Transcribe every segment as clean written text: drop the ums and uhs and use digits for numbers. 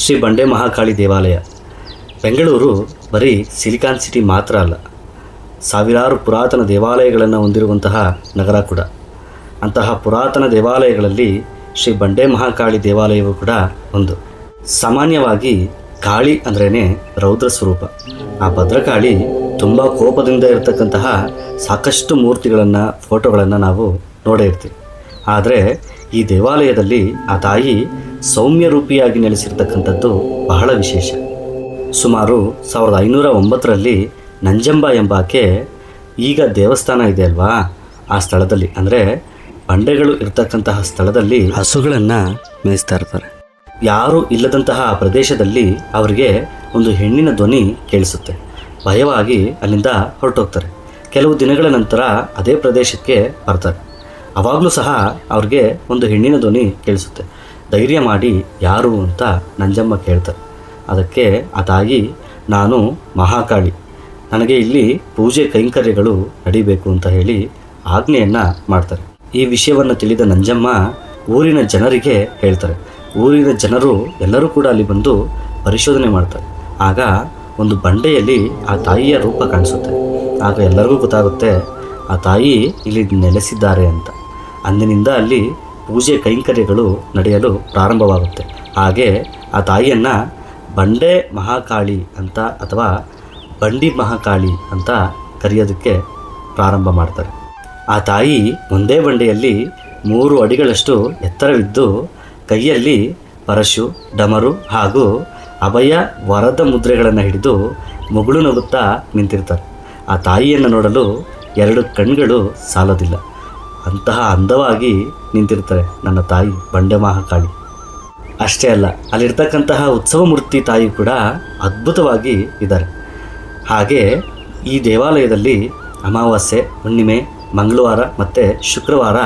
ಶ್ರೀ ಬಂಡೆ ಮಹಾಕಾಳಿ ದೇವಾಲಯ ಬೆಂಗಳೂರು ಬರೀ ಸಿಲಿಕಾನ್ ಸಿಟಿ ಮಾತ್ರ ಅಲ್ಲ, ಸಾವಿರಾರು ಪುರಾತನ ದೇವಾಲಯಗಳನ್ನು ಹೊಂದಿರುವಂತಹ ನಗರ ಕೂಡ. ಅಂತಹ ಪುರಾತನ ದೇವಾಲಯಗಳಲ್ಲಿ ಶ್ರೀ ಬಂಡೆ ಮಹಾಕಾಳಿ ದೇವಾಲಯವೂ ಕೂಡ ಒಂದು. ಸಾಮಾನ್ಯವಾಗಿ ಕಾಳಿ ಅಂದ್ರೇ ರೌದ್ರ ಸ್ವರೂಪ. ಆ ಭದ್ರಕಾಳಿ ತುಂಬ ಕೋಪದಿಂದ ಇರತಕ್ಕಂತಹ ಸಾಕಷ್ಟು ಮೂರ್ತಿಗಳನ್ನು, ಫೋಟೋಗಳನ್ನು ನಾವು ನೋಡೇ ಇರ್ತೀವಿ. ಆದರೆ ಈ ದೇವಾಲಯದಲ್ಲಿ ಆ ತಾಯಿ ಸೌಮ್ಯ ರೂಪಿಯಾಗಿ ನೆಲೆಸಿರ್ತಕ್ಕಂಥದ್ದು ಬಹಳ ವಿಶೇಷ. ಸುಮಾರು 1509ರಲ್ಲಿ ನಂಜಂಬ ಎಂಬಾಕೆ ಈಗ ದೇವಸ್ಥಾನ ಇದೆ ಅಲ್ವಾ, ಆ ಸ್ಥಳದಲ್ಲಿ ಅಂದರೆ ಬಂಡೆಗಳು ಇರ್ತಕ್ಕಂತಹ ಸ್ಥಳದಲ್ಲಿ ಹಸುಗಳನ್ನು ಮೇಯಿಸ್ತಾ ಇರ್ತಾರೆ. ಯಾರೂ ಇಲ್ಲದಂತಹ ಆ ಪ್ರದೇಶದಲ್ಲಿ ಅವರಿಗೆ ಒಂದು ಹೆಣ್ಣಿನ ಧ್ವನಿ ಕೇಳಿಸುತ್ತೆ. ಭಯವಾಗಿ ಅಲ್ಲಿಂದ ಹೊರಟೋಗ್ತಾರೆ. ಕೆಲವು ದಿನಗಳ ನಂತರ ಅದೇ ಪ್ರದೇಶಕ್ಕೆ ಬರ್ತಾರೆ. ಆವಾಗಲೂ ಸಹ ಅವ್ರಿಗೆ ಒಂದು ಹೆಣ್ಣಿನ ಧ್ವನಿ ಕೇಳಿಸುತ್ತೆ. ಧೈರ್ಯ ಮಾಡಿ ಯಾರು ಅಂತ ನಂಜಮ್ಮ ಕೇಳ್ತಾರೆ. ಅದಕ್ಕೆ ಆ ತಾಯಿ, ನಾನು ಮಹಾಕಾಳಿ, ನನಗೆ ಇಲ್ಲಿ ಪೂಜೆ ಕೈಂಕರ್ಯಗಳು ನಡಿಬೇಕು ಅಂತ ಹೇಳಿ ಆಜ್ಞೆಯನ್ನು ಮಾಡ್ತಾರೆ. ಈ ವಿಷಯವನ್ನು ತಿಳಿದ ನಂಜಮ್ಮ ಊರಿನ ಜನರಿಗೆ ಹೇಳ್ತಾರೆ. ಊರಿನ ಜನರು ಎಲ್ಲರೂ ಕೂಡ ಅಲ್ಲಿ ಬಂದು ಪರಿಶೋಧನೆ ಮಾಡ್ತಾರೆ. ಆಗ ಒಂದು ಬಂಡೆಯಲ್ಲಿ ಆ ತಾಯಿಯ ರೂಪ ಕಾಣಿಸುತ್ತೆ. ಆಗ ಎಲ್ಲರಿಗೂ ಗೊತ್ತಾಗುತ್ತೆ ಆ ತಾಯಿ ಇಲ್ಲಿ ನೆಲೆಸಿದ್ದಾರೆ ಅಂತ. ಅಂದಿನಿಂದ ಅಲ್ಲಿ ಪೂಜೆ ಕೈಂಕರ್ಯಗಳು ನಡೆಯಲು ಪ್ರಾರಂಭವಾಗುತ್ತೆ. ಹಾಗೆ ಆ ತಾಯಿಯನ್ನು ಬಂಡೆ ಮಹಾಕಾಳಿ ಅಂತ ಅಥವಾ ಬಂಡಿ ಮಹಾಕಾಳಿ ಅಂತ ಕರೆಯೋದಕ್ಕೆ ಪ್ರಾರಂಭ ಮಾಡ್ತಾರೆ. ಆ ತಾಯಿ ಒಂದೇ ಬಂಡೆಯಲ್ಲಿ 3 ಅಡಿಗಳಷ್ಟು ಎತ್ತರವಿದ್ದು ಕೈಯಲ್ಲಿ ಪರಶು, ಡಮರು ಹಾಗೂ ಅಭಯ ವರದ ಮುದ್ರೆಗಳನ್ನು ಹಿಡಿದು ಮುಗುಳು ನಗುತ್ತಾ ನಿಂತಿರ್ತಾರೆ. ಆ ತಾಯಿಯನ್ನು ನೋಡಲು 2 ಕಣ್ಗಳು ಸಾಲೋದಿಲ್ಲ. ಅಂತಹ ಅಂದವಾಗಿ ನಿಂತಿರ್ತಾರೆ ನನ್ನ ತಾಯಿ ಬಂಡೆ ಮಹಾಕಾಳಿ. ಅಷ್ಟೇ ಅಲ್ಲ, ಅಲ್ಲಿರ್ತಕ್ಕಂತಹ ಉತ್ಸವ ಮೂರ್ತಿ ತಾಯಿ ಕೂಡ ಅದ್ಭುತವಾಗಿ ಇದ್ದಾರೆ. ಹಾಗೆ ಈ ದೇವಾಲಯದಲ್ಲಿ ಅಮಾವಾಸ್ಯೆ, ಹುಣ್ಣಿಮೆ, ಮಂಗಳವಾರ ಮತ್ತು ಶುಕ್ರವಾರ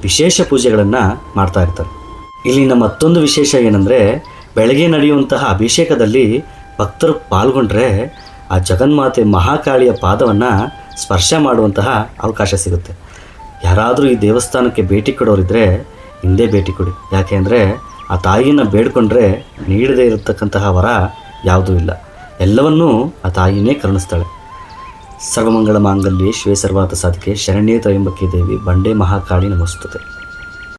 ವಿಶೇಷ ಪೂಜೆಗಳನ್ನು ಮಾಡ್ತಾ ಇರ್ತಾರೆ. ಇಲ್ಲಿನ ಮತ್ತೊಂದು ವಿಶೇಷ ಏನಂದರೆ, ಬೆಳಗ್ಗೆ ನಡೆಯುವಂತಹ ಅಭಿಷೇಕದಲ್ಲಿ ಭಕ್ತರು ಪಾಲ್ಗೊಂಡ್ರೆ ಆ ಜಗನ್ಮಾತೆ ಮಹಾಕಾಳಿಯ ಪಾದವನ್ನು ಸ್ಪರ್ಶ ಮಾಡುವಂತಹ ಅವಕಾಶ ಸಿಗುತ್ತೆ. ಯಾರಾದರೂ ಈ ದೇವಸ್ಥಾನಕ್ಕೆ ಭೇಟಿ ಕೊಡೋರಿದ್ದರೆ ಹಿಂದೆ ಭೇಟಿ ಕೊಡಿ. ಯಾಕೆ ಅಂದರೆ ಆ ತಾಯಿಯನ್ನು ಬೇಡ್ಕೊಂಡ್ರೆ ನೀಡದೇ ಇರತಕ್ಕಂತಹ ವರ ಯಾವುದೂ ಇಲ್ಲ. ಎಲ್ಲವನ್ನೂ ಆ ತಾಯಿನೇ ಕರುಣಿಸ್ತಾಳೆ. ಸರ್ವಮಂಗಳ ಮಾಂಗಲ್ಯೆ ಶಿವೆ ಸರ್ವಾರ್ಥ ಸಾಧಿಕೆ ಶರಣ್ಯೇ ತ್ರಯಂಬಕೆ ದೇವಿ ಬಂಡೆ ಮಹಾಕಾಳಿ ನಮಸ್ತುತೆ.